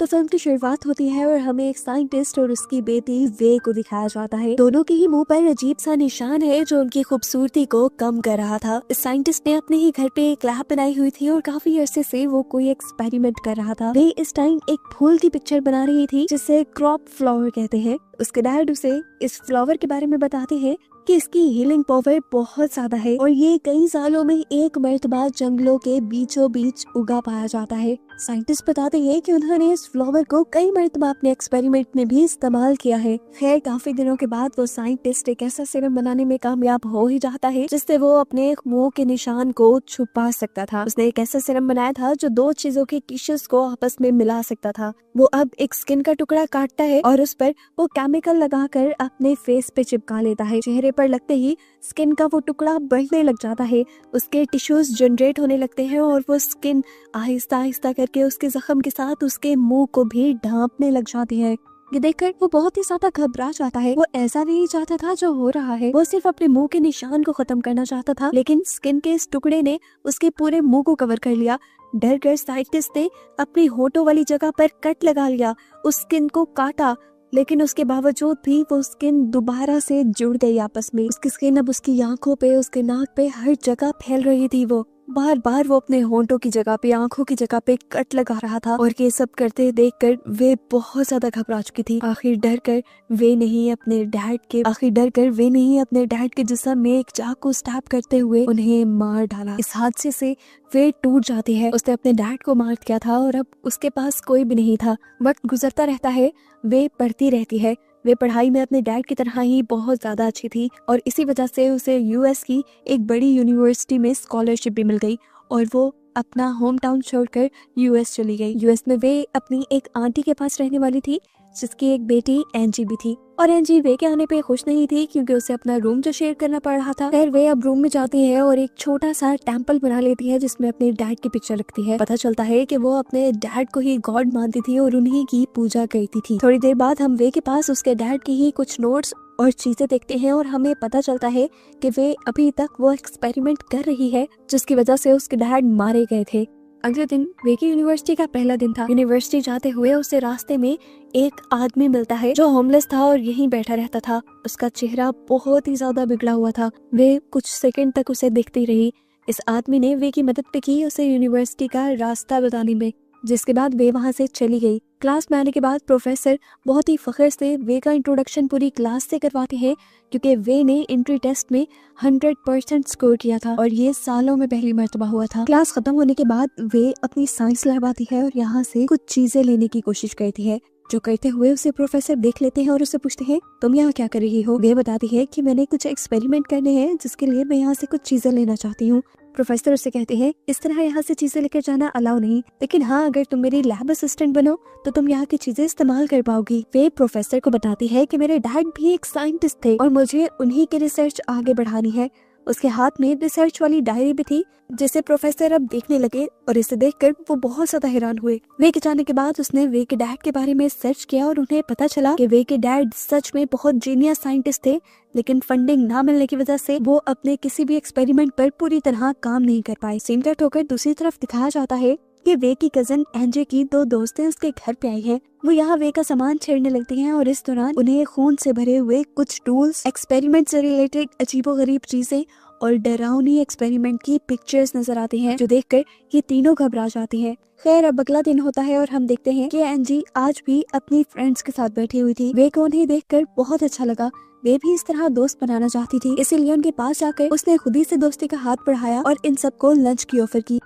तो फिल्म की शुरुआत होती है और हमें एक साइंटिस्ट और उसकी बेटी वे को दिखाया जाता है। दोनों के ही मुंह पर अजीब सा निशान है जो उनकी खूबसूरती को कम कर रहा था। इस साइंटिस्ट ने अपने ही घर पे एक लैब बनाई हुई थी और काफी अरसे से वो कोई एक्सपेरिमेंट कर रहा था। वे इस टाइम एक फूल की पिक्चर बना रही थी जिसे क्रॉप फ्लावर कहते हैं। उसके डैड उसे इस फ्लावर के बारे में बताते हैं कि इसकी हीलिंग पावर बहुत ज्यादा है और ये कई सालों में एक मर्तबा जंगलों के बीचों बीच उगा पाया जाता है। साइंटिस्ट बताते हैं कि उन्होंने इस फ्लावर को कई मर्तबा अपने एक्सपेरिमेंट में भी इस्तेमाल किया है। खैर काफी दिनों के बाद वो साइंटिस्ट एक ऐसा सीरम बनाने में कामयाब हो ही जाता है जिससे वो अपने मुंह के निशान को छुपा सकता था। उसने एक ऐसा सीरम बनाया था जो दो चीजों के टिश्यूज को आपस में मिला सकता था। वो अब एक स्किन का टुकड़ा काटता है और उस पर वो केमिकल लगाकर अपने फेस पे चिपका लेता है। चेहरे पर लगते ही स्किन का वो टुकड़ा बढ़ने लग जाता है, उसके टिश्यूज जनरेट होने लगते हैं और वो स्किन आहिस्ता आहिस्ता करके उसके जख्म के साथ उसके मुंह को भी ढांपने लग जाती है। ये देखकर वो बहुत ही ज्यादा घबरा जाता है। वो ऐसा नहीं चाहता था जो हो रहा है, वो सिर्फ अपने मुंह के निशान को खत्म करना चाहता था, लेकिन स्किन के इस टुकड़े ने उसके पूरे मुंह को कवर कर लिया। डर कर साइंटिस्ट ने अपनी होठों वाली जगह पर कट लगा लिया, उस स्किन को काटा, लेकिन उसके बावजूद भी वो स्किन दोबारा से जुड़ गई आपस में। उसकी स्किन अब उसकी आंखों पे, उसके नाक पे, हर जगह फैल रही थी। वो बार बार वो अपने होंठों की जगह पे, आंखों की जगह पे कट लगा रहा था और ये सब करते देखकर वे बहुत ज्यादा घबरा चुकी थी। आखिर डर कर वे नहीं अपने डैड के जिस्म में एक चाकू स्टैब करते हुए उन्हें मार डाला। इस हादसे से वे टूट जाती है। उसने अपने डैड को मार दिया था और अब उसके पास कोई भी नहीं था। वक्त गुजरता रहता है, वे पढ़ती रहती है। वे पढ़ाई में अपने डैड की तरह ही बहुत ज्यादा अच्छी थी और इसी वजह से उसे यूएस की एक बड़ी यूनिवर्सिटी में स्कॉलरशिप भी मिल गई और वो अपना होम टाउन छोड़कर यूएस चली गई। यूएस में वे अपनी एक आंटी के पास रहने वाली थी जिसकी एक बेटी एंजी भी थी और एंजी वे के आने पे खुश नहीं थी क्योंकि उसे अपना रूम जो शेयर करना पड़ रहा था। फिर वे अब रूम में जाती है और एक छोटा सा टेम्पल बना लेती है जिसमें अपने डैड की पिक्चर रखती है। पता चलता है कि वो अपने डैड को ही गॉड मानती थी और उन्हीं की पूजा करती थी। थोड़ी देर बाद हम वे के पास उसके डैड की ही कुछ नोट्स और चीजें देखते हैं और हमें पता चलता है कि वे अभी तक वो एक्सपेरिमेंट कर रही है जिसकी वजह से उसके डैड मारे गए थे। अगले दिन वे की यूनिवर्सिटी का पहला दिन था। यूनिवर्सिटी जाते हुए उसे रास्ते में एक आदमी मिलता है जो होमलेस था और यहीं बैठा रहता था। उसका चेहरा बहुत ही ज्यादा बिगड़ा हुआ था। वे कुछ सेकंड तक उसे देखती रही। इस आदमी ने वे की मदद पे की उसे यूनिवर्सिटी का रास्ता बताने में, जिसके बाद वे वहां से चली गई। क्लास में आने के बाद प्रोफेसर बहुत ही फख्र से वे का इंट्रोडक्शन पूरी क्लास से करवाते हैं क्योंकि वे ने एंट्री टेस्ट में 100% स्कोर किया था और ये सालों में पहली मर्तबा हुआ था। क्लास खत्म होने के बाद वे अपनी साइंस लैब आती है और यहाँ से कुछ चीजें लेने की कोशिश करती है। जो करते हुए उसे प्रोफेसर देख लेते हैं और उसे पूछते हैं तुम यहाँ क्या कर रही हो। वे बताती है कि मैंने कुछ एक्सपेरिमेंट करने हैं जिसके लिए मैं यहाँ से कुछ चीजें लेना चाहती हूँ। प्रोफेसर उससे कहते हैं इस तरह यहाँ से चीजें लेकर जाना अलाउ नहीं, लेकिन हाँ अगर तुम मेरी लैब असिस्टेंट बनो तो तुम यहाँ की चीजें इस्तेमाल कर पाओगी। वे प्रोफेसर को बताती है कि मेरे डैड भी एक साइंटिस्ट थे और मुझे उन्हीं की रिसर्च आगे बढ़ानी है। उसके हाथ में रिसर्च वाली डायरी भी थी जिसे प्रोफेसर अब देखने लगे और इसे देखकर वो बहुत ज्यादा हैरान हुए। वे के जाने के बाद उसने वे के डैड के बारे में सर्च किया और उन्हें पता चला कि वे के डैड सच में बहुत जीनियस साइंटिस्ट थे, लेकिन फंडिंग ना मिलने की वजह से वो अपने किसी भी एक्सपेरिमेंट पर पूरी तरह काम नहीं कर पाए। सीन कट होकर दूसरी तरफ दिखाया जाता है कि वे की कजन एंजे की दो दोस्तें उसके घर पे आई हैं। वो यहाँ वे का सामान छेड़ने लगती हैं और इस दौरान उन्हें खून से भरे हुए कुछ टूल्स, एक्सपेरिमेंट से रिलेटेड अजीबोगरीब चीजें और डरावनी एक्सपेरिमेंट की पिक्चर्स नजर आती हैं जो देखकर ये तीनों घबरा जाती हैं। खैर अब अगला दिन होता है और हम देखते हैं कि एंजी आज भी अपनी फ्रेंड्स के साथ बैठी हुई थी। वे को उन्हें देखकर बहुत अच्छा लगा। वे भी इस तरह दोस्त बनाना चाहती थी, इसीलिए उनके पास जाकर उसने खुद ही से दोस्ती का हाथ बढ़ाया और इन सबको लंच की ऑफर की।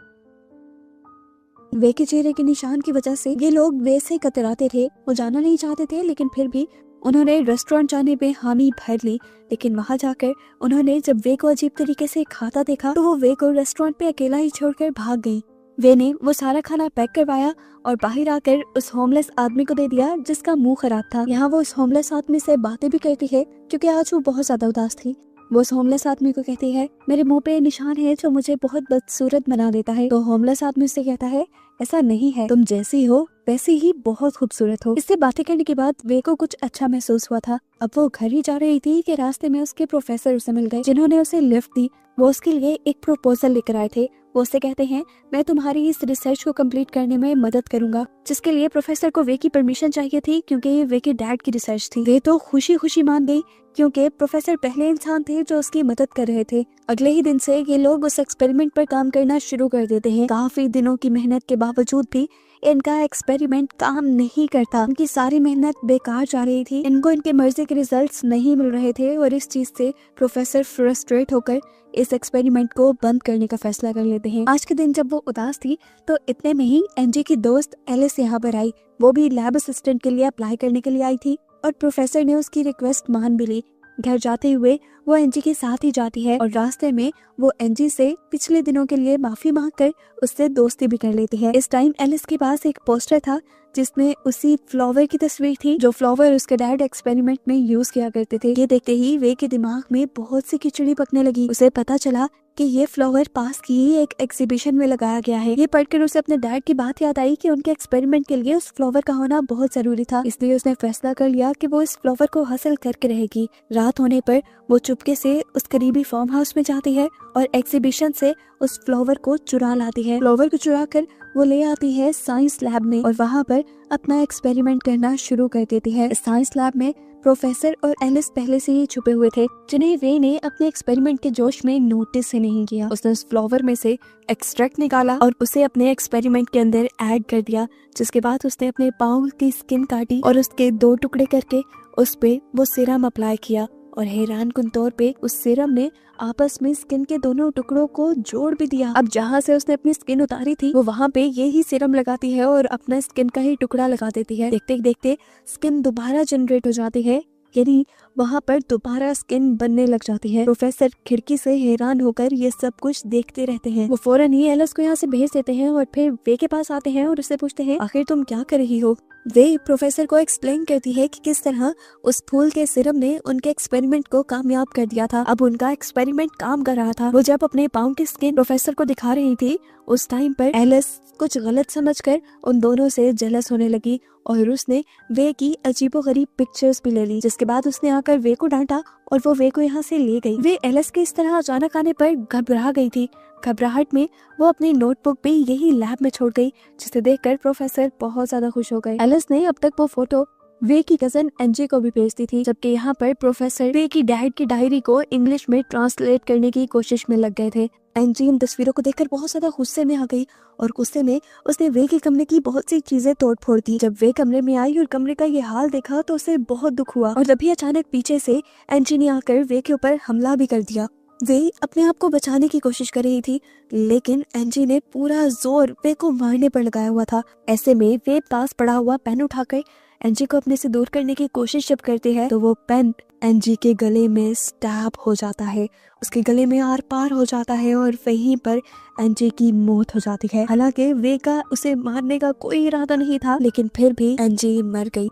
वे के चेहरे के निशान की वजह से ये लोग वे से कतराते थे। वो जाना नहीं चाहते थे लेकिन फिर भी उन्होंने रेस्टोरेंट जाने पे हामी भर ली। लेकिन वहां जाकर उन्होंने जब वे को अजीब तरीके से खाता देखा तो वो वे को रेस्टोरेंट पे अकेला ही छोड़कर भाग गई। वे ने वो सारा खाना पैक करवाया और बाहर आकर उस होमलेस आदमी को दे दिया जिसका मुंह खराब था। यहाँ वो उस होमलेस आदमी से बातें भी करती है क्योंकि आज वो बहुत ज्यादा उदास थी। वो उस होमलेस आदमी को कहती है मेरे मुंह पे निशान है जो मुझे बहुत बदसूरत बना देता है। तो होमलेस आदमी उससे कहता है ऐसा नहीं है, तुम जैसी हो वैसे ही बहुत खूबसूरत हो। इससे बातें करने के बाद वे को कुछ अच्छा महसूस हुआ था। अब वो घर ही जा रही थी कि रास्ते में उसके प्रोफेसर उसे मिल गए जिन्होंने उसे लिफ्ट दी। वो उसके लिए एक प्रपोजल लेकर आए थे। वो उससे कहते हैं मैं तुम्हारी इस रिसर्च को कंप्लीट करने में मदद करूंगा, जिसके लिए प्रोफेसर को वे की परमिशन चाहिए थी क्योंकि ये वे के डैड की रिसर्च थी। वे तो खुशी खुशी मान गई क्योंकि प्रोफेसर पहले इंसान थे जो उसकी मदद कर रहे थे। अगले ही दिन से ये लोग उस एक्सपेरिमेंट पर काम करना शुरू कर देते हैं। काफी दिनों की मेहनत के बावजूद भी इनका एक्सपेरिमेंट काम नहीं करता। इनकी सारी मेहनत बेकार जा रही थी। इनको इनके मर्जी के रिजल्ट्स नहीं मिल रहे थे और इस चीज से प्रोफेसर फ्रस्ट्रेट होकर इस एक्सपेरिमेंट को बंद करने का फैसला कर लेते हैं। आज के दिन जब वो उदास थी तो इतने में ही एनजी की दोस्त एलिस यहाँ पर आई। वो भी लैब असिस्टेंट के लिए अप्लाई करने के लिए आई थी और प्रोफेसर ने उसकी रिक्वेस्ट मान भी ली। घर जाते हुए वो एनजी के साथ ही जाती है और रास्ते में वो एनजी से पिछले दिनों के लिए माफी मांगकर उससे दोस्ती भी कर लेती है। इस टाइम एलिस के पास एक पोस्टर था जिसमें उसी फ्लावर की तस्वीर थी जो फ्लावर उसके डैड एक्सपेरिमेंट में यूज किया करते थे। ये देखते ही वे के दिमाग में बहुत सी खिचड़ी पकने लगी। उसे पता चला कि ये फ्लावर पास की ही एक एग्जीबिशन में लगाया गया है। ये पढ़कर उसे अपने डैड की बात याद आई कि उनके एक्सपेरिमेंट के लिए उस फ्लावर का होना बहुत जरूरी था। इसलिए उसने फैसला कर लिया कि वो इस फ्लावर को हासिल करके रहेगी। रात होने पर वो चुपके से उस करीबी फार्म हाउस में जाती है और एग्जीबिशन से उस फ्लावर को चुरा लाती है। फ्लावर को चुरा कर वो ले आती है साइंस लैब में और वहाँ पर अपना एक्सपेरिमेंट करना शुरू कर देती है। साइंस लैब में प्रोफेसर और एलिस पहले से ही छुपे हुए थे, जिन्हें वे ने अपने एक्सपेरिमेंट के जोश में नोटिस ही नहीं किया। उसने उस फ्लावर में से एक्सट्रैक्ट निकाला और उसे अपने एक्सपेरिमेंट के अंदर ऐड कर दिया, जिसके बाद उसने अपने पाँव की स्किन काटी और उसके 2 टुकड़े करके उस पे वो सीरम अप्लाई किया और हैरानकुन तौर पे उस सीरम ने आपस में स्किन के दोनों टुकड़ों को जोड़ भी दिया। अब जहाँ से उसने अपनी स्किन उतारी थी वो वहाँ पे ये ही सीरम लगाती है और अपना स्किन का ही टुकड़ा लगा देती है। देखते देखते स्किन दोबारा जनरेट हो जाती है, यानी वहाँ पर दोबारा स्किन बनने लग जाती है। प्रोफेसर खिड़की से हैरान होकर ये सब कुछ देखते रहते हैं। वो फौरन ही एलिस को यहाँ से भेज देते हैं और फिर वे के पास आते हैं और उससे पूछते हैं आखिर तुम क्या कर रही हो। वे प्रोफेसर को एक्सप्लेन करती है कि किस तरह उस फूल के सिरप ने उनके एक्सपेरिमेंट को कामयाब कर दिया था। अब उनका एक्सपेरिमेंट काम कर रहा था। वो जब अपने पाँव की स्किन प्रोफेसर को दिखा रही थी उस टाइम पर एलिस कुछ गलत समझकर उन दोनों से जेलस होने लगी और उसने वे की अजीबोगरीब पिक्चर्स भी ले ली, जिसके बाद उसने आकर वे को डांटा और वो वे को यहाँ से ले गई। वे एलिस के इस तरह अचानक आने पर घबरा गई थी। घबराहट में वो अपनी नोटबुक भी यही लैब में छोड़ गई, जिसे देखकर प्रोफेसर बहुत ज्यादा खुश हो गए। एलिस ने अब तक वो फोटो वे की कजन एनजी को भी भेज दी थी, जबकि यहाँ पर प्रोफेसर वे की डैड की डायरी को इंग्लिश में ट्रांसलेट करने की कोशिश में लग गए थे। एनजी इन तस्वीरों को देखकर बहुत ज्यादा गुस्से में आ गई और गुस्से में उसने वे के कमरे की बहुत सी चीजें तोड़ फोड़ दी। जब वे कमरे में आई और कमरे का ये हाल देखा तो उसे बहुत दुख हुआ और तभी अचानक पीछे से एनजी ने आकर वे के ऊपर हमला भी कर दिया। वे अपने आप को बचाने की कोशिश कर रही थी, लेकिन एनजी ने पूरा जोर वे को मारने पर लगाया हुआ था। ऐसे में वे पास पड़ा हुआ पेन उठाकर एनजी को अपने से दूर करने की कोशिश जब करती है तो वो पेन एनजी के गले में स्टैब हो जाता है, उसके गले में आर पार हो जाता है और वहीं पर एनजी की मौत हो जाती है। हालांकि वे का उसे मारने का कोई इरादा नहीं था, लेकिन फिर भी एनजी मर गई।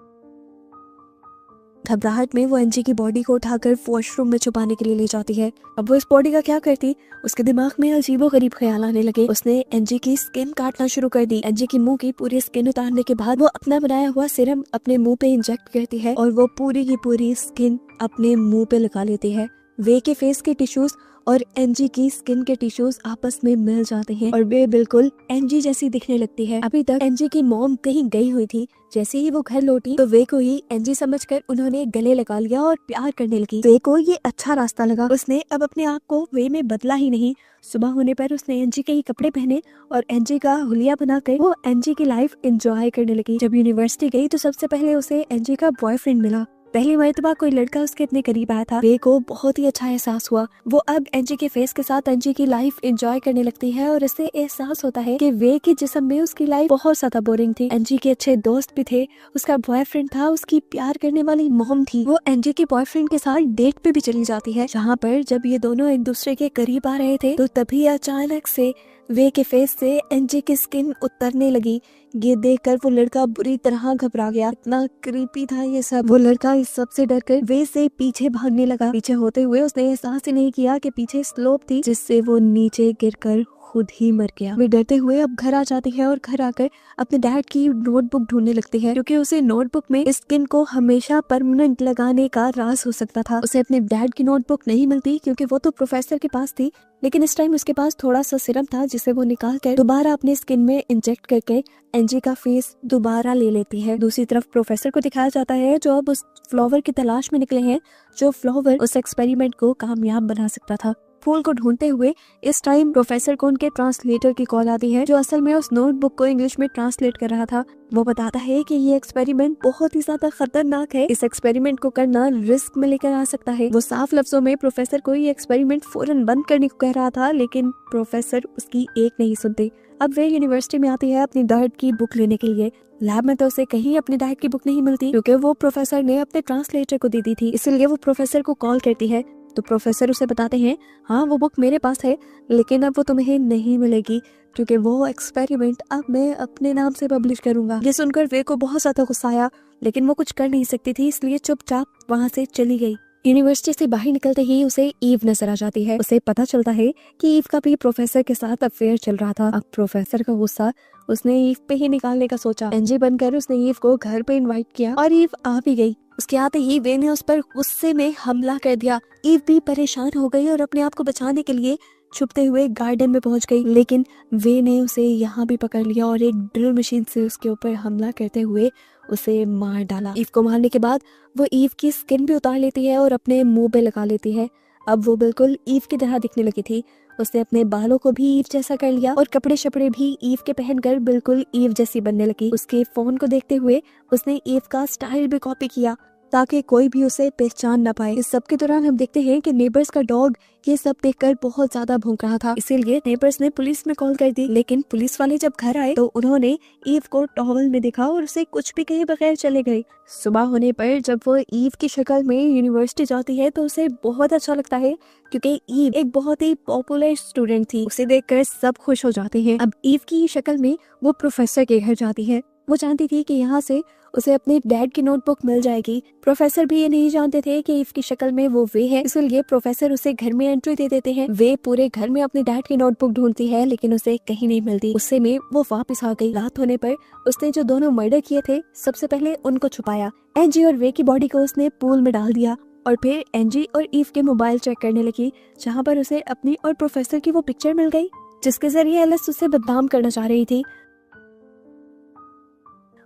घबराहट में वो एनजी की बॉडी को उठाकर वॉशरूम में छुपाने के लिए ले जाती है। अब वो इस बॉडी का क्या करती, उसके दिमाग में अजीबोगरीब ख्याल आने लगे। उसने एनजी की स्किन काटना शुरू कर दी। एनजी की मुंह की पूरी स्किन उतारने के बाद वो अपना बनाया हुआ सीरम अपने मुंह पे इंजेक्ट करती है और वो पूरी की पूरी स्किन अपने मुंह पे लगा लेती है। वे के फेस के टिश्यूज और एनजी की स्किन के टिश्यूज आपस में मिल जाते हैं और वे बिल्कुल एनजी जैसी दिखने लगती है। अभी तक एनजी की मॉम कहीं गई हुई थी। जैसे ही वो घर लौटी तो वे को ही एनजी समझकर उन्होंने गले लगा लिया और प्यार करने लगी। वे को ये अच्छा रास्ता लगा। उसने अब अपने आप को वे में बदला ही नहीं। सुबह होने पर उसने एनजी के ही कपड़े पहने और एनजी का हुलिया बनाकर वो एनजी की लाइफ एंजॉय करने लगी। जब यूनिवर्सिटी गई तो सबसे पहले उसे एनजी का बॉयफ्रेंड मिला। पहली मर्तबा कोई लड़का उसके इतने करीब आया था। वे को बहुत ही अच्छा एहसास हुआ। वो अब एनजी के फेस के साथ एनजी की लाइफ एंजॉय करने लगती है और इससे एहसास होता है कि वे के जिस्म में उसकी लाइफ बहुत ज्यादा बोरिंग थी। एनजी के अच्छे दोस्त भी थे, उसका बॉयफ्रेंड था, उसकी प्यार करने वाली मॉम थी। वो एनजी के बॉयफ्रेंड के साथ डेट पे भी चली जाती है, जहाँ पर जब ये दोनों एक दूसरे के करीब आ रहे थे तो तभी अचानक से वे के फेस से एनजी की स्किन उतरने लगी। ये देखकर वो लड़का बुरी तरह घबरा गया। इतना क्रीपी था ये सब। वो लड़का इस सब से डरकर वे से पीछे भागने लगा। पीछे होते हुए उसने एहसास ही नहीं किया कि पीछे स्लोप थी जिससे वो नीचे गिरकर खुद ही मर गया। वे डरते हुए अब घर आ जाती है और घर आकर अपने डैड की नोटबुक ढूंढने लगती है, क्योंकि उसे नोटबुक में इस स्किन को हमेशा परमानेंट लगाने का राज हो सकता था। उसे अपने डैड की नोटबुक नहीं मिलती क्योंकि वो तो प्रोफेसर के पास थी, लेकिन इस टाइम उसके पास थोड़ा सा सिरम था जिसे वो निकाल कर दोबारा अपने स्किन में इंजेक्ट करके एंजी का फेस दोबारा ले लेती है। दूसरी तरफ प्रोफेसर को दिखाया जाता है जो अब उस फ्लावर की तलाश में निकले हैं जो फ्लावर उस एक्सपेरिमेंट को कामयाब बना सकता था। फूल को ढूंढते हुए इस टाइम प्रोफेसर को उनके ट्रांसलेटर की कॉल आती है जो असल में उस नोटबुक को इंग्लिश में ट्रांसलेट कर रहा था। वो बताता है कि ये एक्सपेरिमेंट बहुत ही ज्यादा खतरनाक है, इस एक्सपेरिमेंट को करना रिस्क में लेकर आ सकता है। वो साफ लफ्जों में प्रोफेसर को ये एक्सपेरिमेंट फौरन बंद करने को कह रहा था, लेकिन प्रोफेसर उसकी एक नहीं सुनते। अब वे यूनिवर्सिटी में आती है अपनी डैड की बुक लेने के लिए। लैब में तो उसे कहीं अपने डैड की बुक नहीं मिलती क्योंकि वो प्रोफेसर ने अपने ट्रांसलेटर को दे दी थी, इसलिए वो प्रोफेसर को कॉल करती है। तो प्रोफेसर उसे बताते हैं हाँ वो बुक मेरे पास है, लेकिन अब वो तुम्हें नहीं मिलेगी क्योंकि वो एक्सपेरिमेंट अब मैं अपने नाम से पब्लिश करूंगा। ये सुनकर वे को बहुत ज्यादा गुस्सा आया, लेकिन वो कुछ कर नहीं सकती थी, इसलिए चुपचाप वहाँ से चली गई। यूनिवर्सिटी से बाहर निकलते ही उसे ईव नजर आ जाती है। उसे पता चलता है कि ईव का भी प्रोफेसर के साथ अफेयर चल रहा था। अब प्रोफेसर का गुस्सा उसने ईव पे ही निकालने का सोचा। एनजी बनकर उसने ईव को घर पे इनवाइट किया और ईव आ भी गई। उसके आते ही वे ने उस पर गुस्से में हमला कर दिया। ईव भी परेशान हो गई और अपने आप को बचाने के लिए छुपते हुए गार्डन में पहुंच गई, लेकिन वे ने उसे यहाँ भी पकड़ लिया और एक ड्रिल मशीन से उसके ऊपर हमला करते हुए उसे मार डाला। ईव को मारने के बाद वो ईव की स्किन भी उतार लेती है और अपने मुंह पे लगा लेती है। अब वो बिल्कुल ईव की तरह दिखने लगी थी। उसने अपने बालों को भी ईव जैसा कर लिया और कपड़े शपड़े भी ईव के पहनकर बिल्कुल ईव जैसी बनने लगी। उसके फोन को देखते हुए उसने ईव का स्टाइल भी कॉपी किया ताकि कोई भी उसे पहचान ना पाए। इस सब के दौरान हम देखते हैं कि नेबर्स का डॉग ये सब देखकर बहुत ज्यादा भौंक रहा था, इसीलिए नेबर्स ने पुलिस में कॉल कर दी। लेकिन पुलिस वाले जब घर आए तो उन्होंने ईव को टॉवल में देखा और उसे कुछ भी कहे बगैर चले गए। सुबह होने पर जब वो ईव की शक्ल में यूनिवर्सिटी जाती है तो उसे बहुत अच्छा लगता है क्योंकि ईव एक बहुत ही पॉपुलर स्टूडेंट थी। उसे देखकर सब खुश हो जाते हैं। अब ईव की शक्ल में वो प्रोफेसर के घर जाती है। वो जानती थी कि यहाँ से उसे अपने डैड की नोटबुक मिल जाएगी। प्रोफेसर भी ये नहीं जानते थे कि ईव की शक्ल में वो वे है, इसलिए प्रोफेसर उसे घर में एंट्री दे देते हैं। वे पूरे घर में अपने डैड की नोटबुक ढूंढती है, लेकिन उसे कहीं नहीं मिलती। गुस्से में वो वापस आ गई। रात होने पर उसने जो दोनों मर्डर किए थे सबसे पहले उनको छुपाया। एनजी और वे की बॉडी को उसने पूल में डाल दिया और फिर एनजी और ईव के मोबाइल चेक करने लगी, जहाँ पर उसे अपनी और प्रोफेसर की वो पिक्चर मिल गई जिसके जरिए एलिस उसे बदनाम करना चाह रही थी।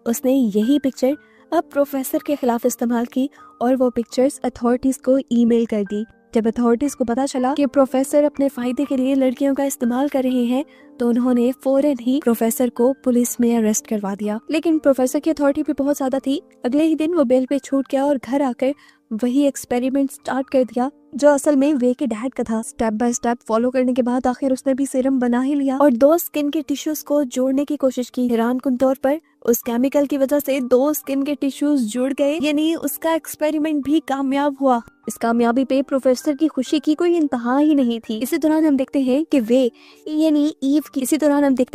उसने यही पिक्चर अब प्रोफेसर के खिलाफ इस्तेमाल की और वो पिक्चर्स अथॉरिटीज को ईमेल कर दी। जब अथॉरिटीज को पता चला कि प्रोफेसर अपने फायदे के लिए लड़कियों का इस्तेमाल कर रहे हैं तो उन्होंने फौरन ही प्रोफेसर को पुलिस में अरेस्ट करवा दिया। लेकिन प्रोफेसर की अथॉरिटी भी बहुत ज्यादा थी। अगले ही दिन वो बेल पे छूट गया और घर आकर वही एक्सपेरिमेंट स्टार्ट कर दिया जो असल में वे के डैड का था। स्टेप बाय स्टेप फॉलो करने के बाद आखिर उसने भी सीरम बना ही लिया और 2 स्किन के टिश्यूज को जोड़ने की कोशिश की। हैरानकुन तौर पर उस केमिकल की वजह से 2 स्किन के टिश्यूज जुड़ गए, यानी उसका एक्सपेरिमेंट भी कामयाब हुआ। इस कामयाबी पे प्रोफेसर की खुशी की कोई इंतहा ही नहीं थी। इसी दौरान हम देखते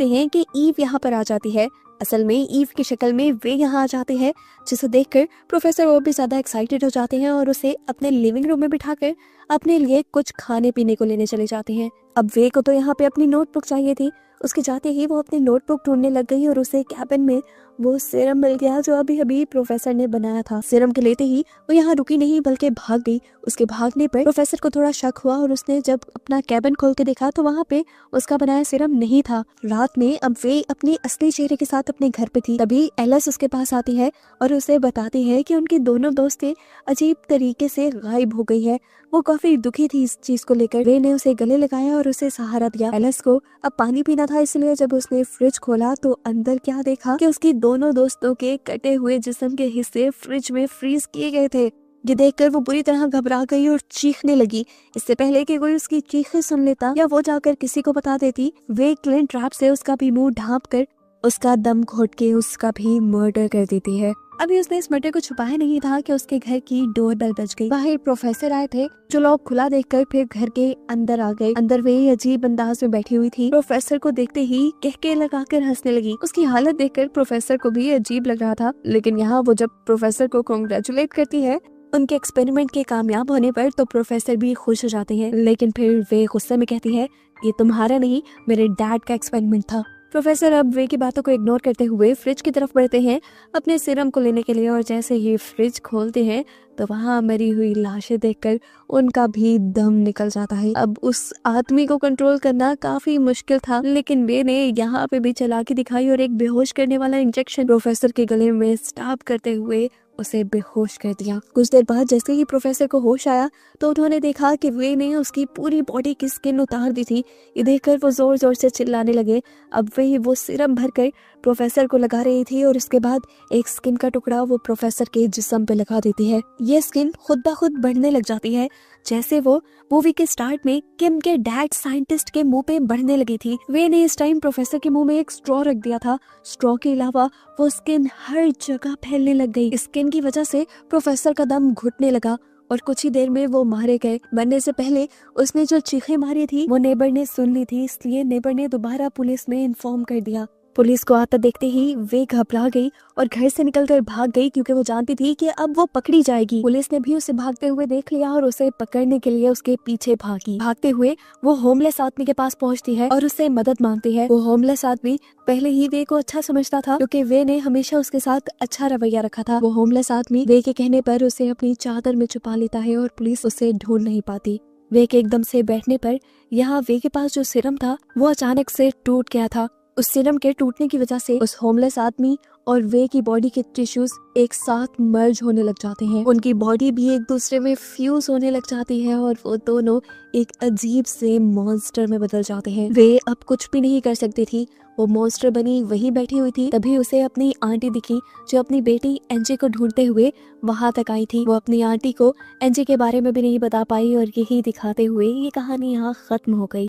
हैं कि ईव यहाँ पर आ जाती है। असल में ईव की शक्ल में वे यहाँ आ जाते हैं, जिसे देखकर प्रोफेसर और भी ज्यादा एक्साइटेड हो जाते हैं और उसे अपने लिविंग रूम में बिठाकर अपने लिए कुछ खाने पीने को लेने चले जाते हैं। अब वे को तो यहाँ पे अपनी नोटबुक चाहिए थी। उसके जाते ही वो अपनी नोटबुक ढूंढने लग गई और उसे कैबिन में वो सीरम मिल गया जो अभी अभी प्रोफेसर ने बनाया था। सीरम के लेते ही वो यहाँ रुकी नहीं बल्कि भाग गई। उसके भागने पर प्रोफेसर को थोड़ा शक हुआ और उसने जब अपना कैबिन खोल के देखा तो वहाँ पे उसका बनाया सीरम नहीं था। रात में अब वे अपने असली चेहरे के साथ अपने घर पे थी। तभी एलिस उसके पास आती है और उसे बताती है कि उनकी दोनों दोस्तें अजीब तरीके से गायब हो गई है। वो काफी दुखी थी इस चीज को लेकर। वे ने उसे गले लगाया और उसे सहारा दिया। एलिस को अब पानी पीना था, इसलिए जब उसने फ्रिज खोला तो अंदर क्या देखा कि उसकी दोनों दोस्तों के कटे हुए जिस्म के हिस्से फ्रिज में फ्रीज किए गए थे। ये देखकर वो बुरी तरह घबरा गई और चीखने लगी। इससे पहले कि कोई उसकी चीखें सुन लेता या वो जाकर किसी को बता देती, वे क्लिन ट्रैप से उसका भी मुंह ढांप कर उसका दम घोट के उसका भी मर्डर कर देती है। अभी उसने इस मर्डर को छुपाया नहीं था कि उसके घर की डोर बेल बज गई। बाहर प्रोफेसर आए थे जो लॉक खुला देखकर फिर घर के अंदर आ गए। अंदर वे अजीब अंदाज में बैठी हुई थी। प्रोफेसर को देखते ही कहके लगाकर हंसने लगी। उसकी हालत देखकर प्रोफेसर को भी अजीब लग रहा था, लेकिन यहाँ वो जब प्रोफेसर को कांग्रेचुलेट करती है उनके एक्सपेरिमेंट के कामयाब होने पर तो प्रोफेसर भी खुश हो जाते हैं। लेकिन फिर वे गुस्से में कहती है ये तुम्हारा नहीं, मेरे डैड का एक्सपेरिमेंट था। प्रोफेसर अब वे की बातों को इग्नोर करते हुए फ्रिज की तरफ बढ़ते हैं अपने सीरम को लेने के लिए, और जैसे ही फ्रिज खोलते हैं तो वहाँ मरी हुई लाशें देखकर उनका भी दम निकल जाता है। अब उस आदमी को कंट्रोल करना काफी मुश्किल था, लेकिन वे ने यहाँ पे भी चालाकी दिखाई और एक बेहोश करने वाला इंजेक्शन प्रोफेसर के गले में स्टैब करते हुए उसे बेहोश कर दिया। कुछ देर बाद जैसे ही प्रोफेसर को होश आया तो उन्होंने देखा कि वे ने उसकी पूरी बॉडी की स्किन उतार दी थी। ये देखकर वो जोर जोर से चिल्लाने लगे। अब वे वो सीरम भरकर प्रोफेसर को लगा रही थी और उसके बाद एक स्किन का टुकड़ा वो प्रोफेसर के जिस्म पे लगा देती है। ये स्किन खुद ब खुद बढ़ने लग जाती है, जैसे वो मूवी के स्टार्ट में किम के डैड साइंटिस्ट के मुंह पे बढ़ने लगी थी। वे ने इस टाइम प्रोफेसर के मुंह में एक स्ट्रॉ रख दिया था। स्ट्रॉ के अलावा वो स्किन हर जगह फैलने लग गई। स्किन की वजह से प्रोफेसर का दम घुटने लगा और कुछ ही देर में वो मारे गए। मरने से पहले उसने जो चीखें मारी थी वो नेबर ने सुन ली थी, इसलिए नेबर ने दोबारा पुलिस में इन्फॉर्म कर दिया। पुलिस को आता देखते ही वे घबरा गई और घर से निकलकर भाग गई, क्योंकि वो जानती थी कि अब वो पकड़ी जाएगी। पुलिस ने भी उसे भागते हुए देख लिया और उसे पकड़ने के लिए उसके पीछे भागी। भागते हुए वो होमलेस आदमी के पास पहुंचती है और उससे मदद मांगती है। वो होमलेस आदमी पहले ही वे को अच्छा समझता था, क्योंकि वे ने हमेशा उसके साथ अच्छा रवैया रखा था। वो होमलेस आदमी वे के कहने पर उसे अपनी चादर में छुपा लेता है और पुलिस उसे ढूंढ नहीं पाती। वे के एकदम से बैठने पर यहाँ वे के पास जो सीरम था वो अचानक से टूट गया था। उस सीरम के टूटने की वजह से उस होमलेस आदमी और वे की बॉडी के टिश्यूज एक साथ मर्ज होने लग जाते हैं। उनकी बॉडी भी एक दूसरे में फ्यूज होने लग जाती है और वो दोनों एक अजीब से मॉन्स्टर में बदल जाते हैं। वे अब कुछ भी नहीं कर सकती थी, वो मॉन्स्टर बनी वहीं बैठी हुई थी। तभी उसे अपनी आंटी दिखी जो अपनी बेटी एनजे को ढूंढते हुए वहां तक आई थी। वो अपनी आंटी को एनजे के बारे में भी नहीं बता पाई और यही दिखाते हुए ये कहानी यहाँ खत्म हो गई।